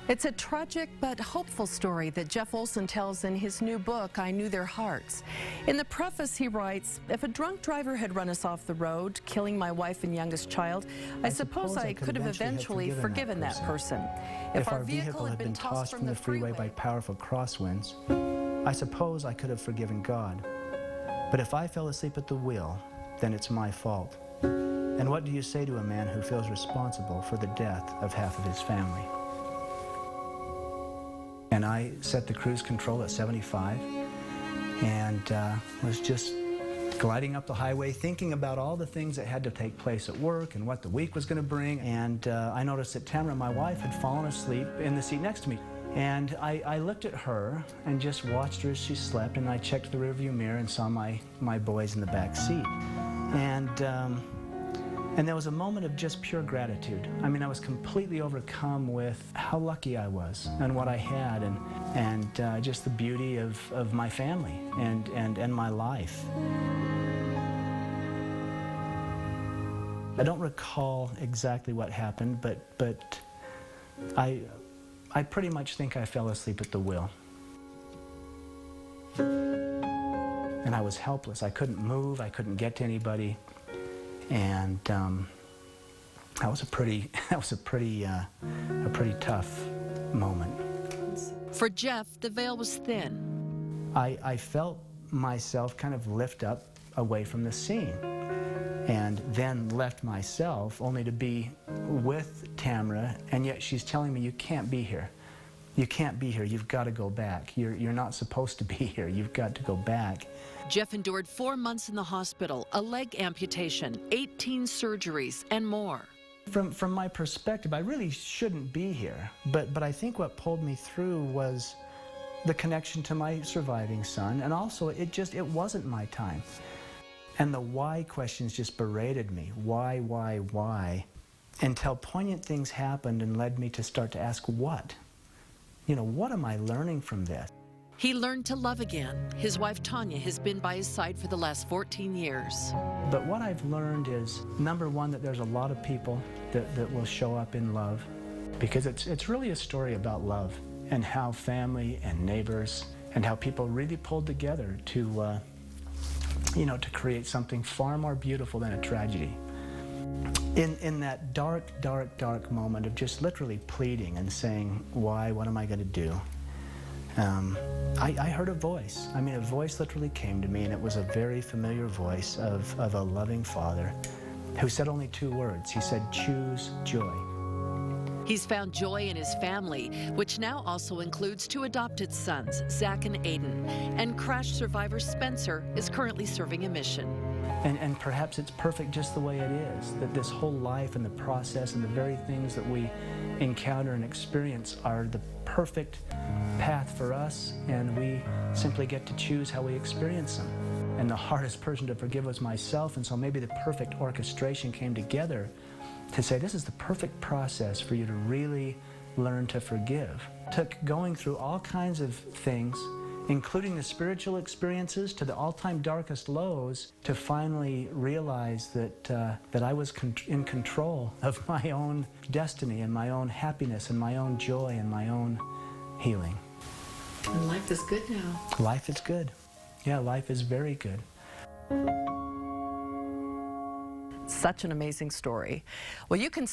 It's a tragic but hopeful story that Jeff Olsen tells in his new book, I Knew Their Hearts. In the preface, he writes, if a drunk driver had run us off the road, killing my wife and youngest child, I suppose I could have eventually forgiven that person. If our vehicle had been tossed from the freeway by powerful crosswinds, I suppose I could have forgiven God. But if I fell asleep at the wheel, then it's my fault. And what do you say to a man who feels responsible for the death of half of his family? And I set the cruise control at 75 and was just gliding up the highway, thinking about all the things that had to take place at work and what the week was going to bring. And I noticed that Tamara, my wife, had fallen asleep in the seat next to me. And I looked at her and just watched her as she slept, and I checked the rearview mirror and saw my boys in the back seat. And there was a moment of just pure gratitude. I mean, I was completely overcome with how lucky I was and what I had, and just the beauty of my family and my life. I don't recall exactly what happened, but I pretty much think I fell asleep at the wheel. And I was helpless. I couldn't move. I couldn't get to anybody. And that was a pretty tough moment. For Jeff, the veil was thin. I felt myself kind of lift up away from the scene, and then left myself only to be with Tamara, and yet she's telling me, you can't be here. You can't be here. You've got to go back. You're not supposed to be here. You've got to go back. Jeff endured 4 months in the hospital, a leg amputation, 18 surgeries, and more. From my perspective, I really shouldn't be here. But I think what pulled me through was the connection to my surviving son, and also it wasn't my time. And the why questions just berated me. Why? Until poignant things happened and led me to start to ask what? You know, what am I learning from this? He learned to love again. His wife, Tanya, has been by his side for the last 14 years. But what I've learned is, number one, that there's a lot of people that will show up in love, because it's really a story about love and how family and neighbors and how people really pulled together to, to create something far more beautiful than a tragedy. In that dark moment of just literally pleading and saying, why, what am I going to do? I heard a voice. I mean, a voice literally came to me, and it was a very familiar voice of a loving father who said only 2 words. He said, choose joy. He's found joy in his family, which now also includes 2 adopted sons, Zach and Aiden. And crash survivor Spencer is currently serving a mission. And perhaps it's perfect just the way it is, that this whole life and the process and the very things that we encounter and experience are the perfect path for us, and we simply get to choose how we experience them. And the hardest person to forgive was myself, and so maybe the perfect orchestration came together to say, this is the perfect process for you to really learn to forgive. It took going through all kinds of things, including the spiritual experiences to the all-time darkest lows, to finally realize that I was in control of my own destiny and my own happiness and my own joy and my own healing. And life is good now. Life is good. Yeah, life is very good. Such an amazing story. Well, you can